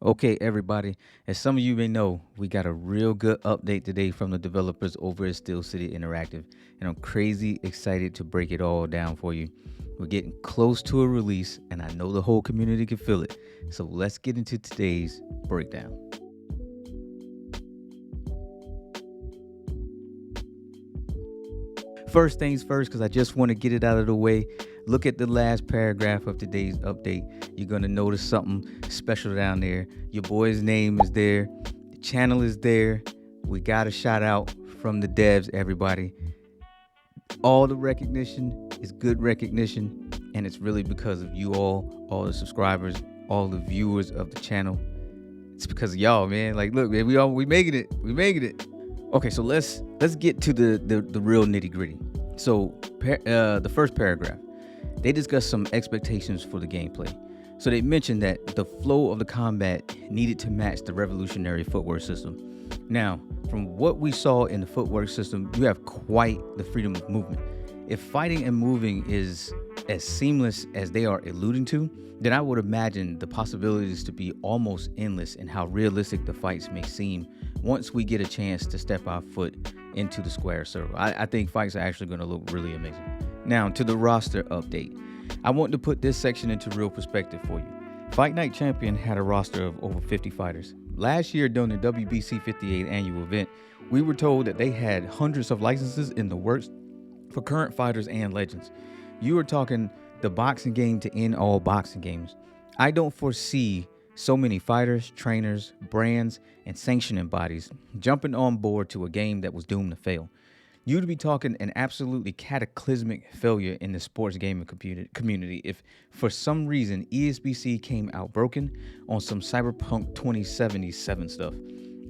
Okay, everybody, as some of you may know, we got a real good update today from the developers over at Steel City Interactive, and I'm crazy excited to break it all down for you. We're getting close to a release, and I know the whole community can feel it. So let's get into today's breakdown. First things first, because I just want to get it out of the way. Look at the last paragraph of today's update. You're going to notice something special down there. Your boy's name is there. The channel is there. We got a shout out from the devs, everybody. All the recognition is good recognition, and it's really because of you all the subscribers, all the viewers of the channel. It's because of y'all, man. Like, look, man, we making it. We making it. Okay, so let's get to the real nitty gritty. So the first paragraph, they discuss some expectations for the gameplay. So they mentioned that the flow of the combat needed to match the revolutionary footwork system. Now, from what we saw in the footwork system, you have quite the freedom of movement. If fighting and moving is as seamless as they are alluding to, then I would imagine the possibilities to be almost endless in how realistic the fights may seem once we get a chance to step our foot into the square circle. I think fights are actually going to look really amazing. Now, to the roster update. I want to put this section into real perspective for you. Fight Night Champion had a roster of over 50 fighters. Last year during the WBC 58 annual event, we were told that they had hundreds of licenses in the works for current fighters and legends. You are talking the boxing game to end all boxing games. I don't foresee so many fighters, trainers, brands, and sanctioning bodies jumping on board to a game that was doomed to fail. You'd be talking an absolutely cataclysmic failure in the sports gaming community if, for some reason, ESBC came out broken on some Cyberpunk 2077 stuff.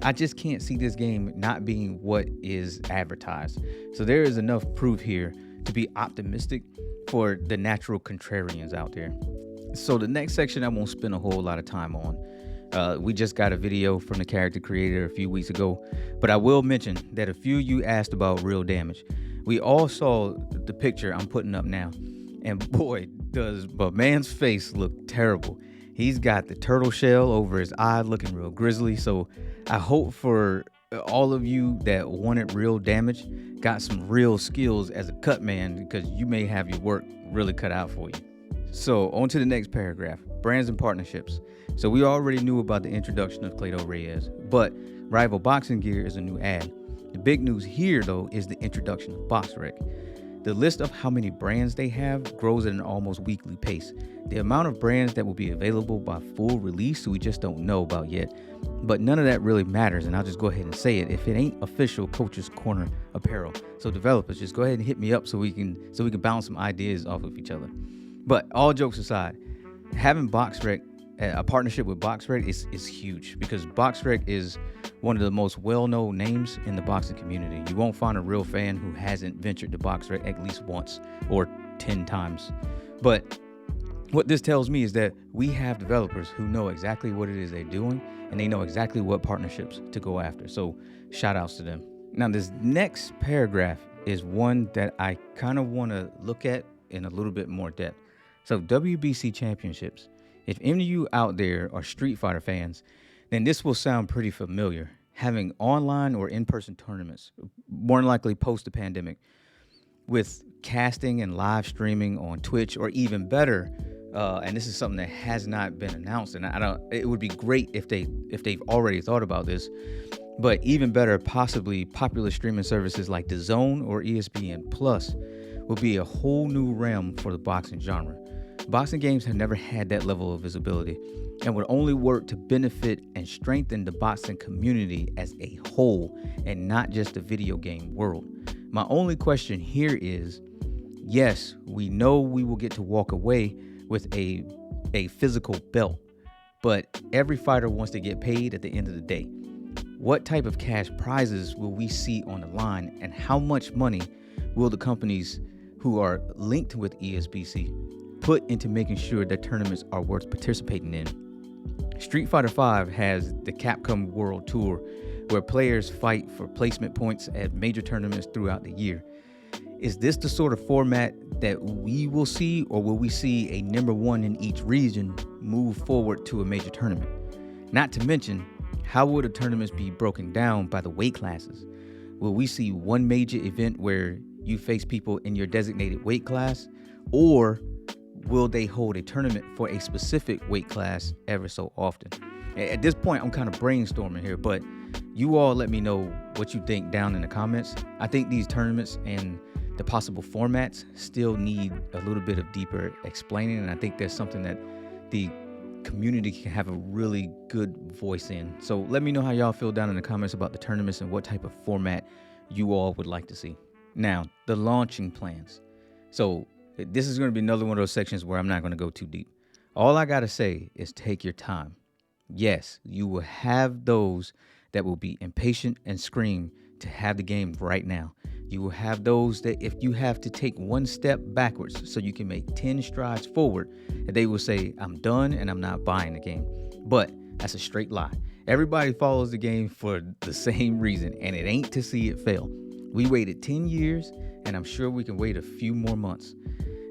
I just can't see this game not being what is advertised. So there is enough proof here to be optimistic for the natural contrarians out there. So the next section I won't spend a whole lot of time on. We just got a video from the character creator a few weeks ago, but I will mention that a few of you asked about real damage. We all saw the picture I'm putting up now, and boy, does my man's face look terrible. He's got the turtle shell over his eye looking real grisly, so I hope for all of you that wanted real damage got some real skills as a cut man, because you may have your work really cut out for you. So on to the next paragraph, brands and partnerships. So we already knew about the introduction of Clado Reyes, but Rival Boxing Gear is a new ad. The big news here, though, is the introduction of BoxRec. The list of how many brands they have grows at an almost weekly pace. The amount of brands that will be available by full release, we just don't know about yet. But none of that really matters, and I'll just go ahead and say it. If it ain't official Coach's Corner apparel, so developers, just go ahead and hit me up so we can bounce some ideas off of each other. But all jokes aside, having BoxRec, a partnership with BoxRec is huge, because BoxRec is one of the most well-known names in the boxing community. You won't find a real fan who hasn't ventured to BoxRec at least once or 10 times. But what this tells me is that we have developers who know exactly what it is they're doing, and they know exactly what partnerships to go after. So shout outs to them. Now, this next paragraph is one that I kind of want to look at in a little bit more depth. So WBC Championships. If any of you out there are Street Fighter fans, then this will sound pretty familiar. Having online or in-person tournaments, more than likely post the pandemic, with casting and live streaming on Twitch, or even better, and this is something that has not been announced, and it would be great if they've already thought about this, but even better, possibly popular streaming services like DAZN or ESPN Plus will be a whole new realm for the boxing genre. Boxing games have never had that level of visibility and would only work to benefit and strengthen the boxing community as a whole, and not just the video game world. My only question here is, yes, we know we will get to walk away with a physical belt, but every fighter wants to get paid at the end of the day. What type of cash prizes will we see on the line, and how much money will the companies who are linked with ESBC put into making sure that tournaments are worth participating in? Street Fighter V has the Capcom World Tour, where players fight for placement points at major tournaments throughout the year. Is this the sort of format that we will see, or will we see a number one in each region move forward to a major tournament? Not to mention, how will the tournaments be broken down by the weight classes? Will we see one major event where you face people in your designated weight class, or will they hold a tournament for a specific weight class ever so often? At this point, I'm kind of brainstorming here, but you all let me know what you think down in the comments. I think these tournaments and the possible formats still need a little bit of deeper explaining, and I think there's something that the community can have a really good voice in. So let me know how y'all feel down in the comments about the tournaments and what type of format you all would like to see. Now, the launching plans. So this is going to be another one of those sections where I'm not going to go too deep. All I got to say is take your time. Yes, you will have those that will be impatient and scream to have the game right now. You will have those that if you have to take one step backwards so you can make 10 strides forward, they will say, I'm done and I'm not buying the game. But that's a straight lie. Everybody follows the game for the same reason, and it ain't to see it fail. We waited 10 years, and I'm sure we can wait a few more months.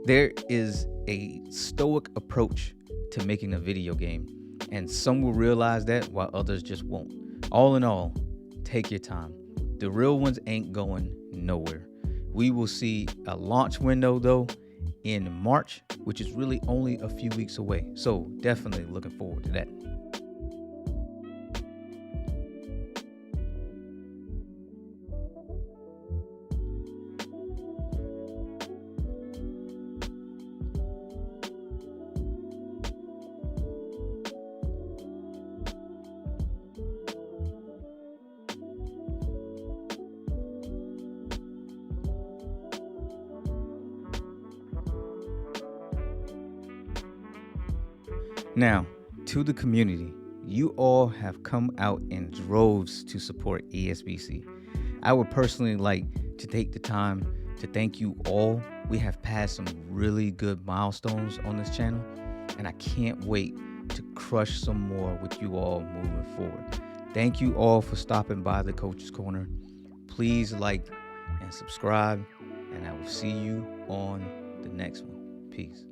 There is a stoic approach to making a video game, and some will realize that while others just won't. All in all, take your time. The real ones ain't going nowhere. We will see a launch window though in March, which is really only a few weeks away. So definitely looking forward to that. Now, to the community, you all have come out in droves to support ESBC. I would personally like to take the time to thank you all. We have passed some really good milestones on this channel, and I can't wait to crush some more with you all moving forward. Thank you all for stopping by the Coach's Corner. Please like and subscribe, and I will see you on the next one. Peace.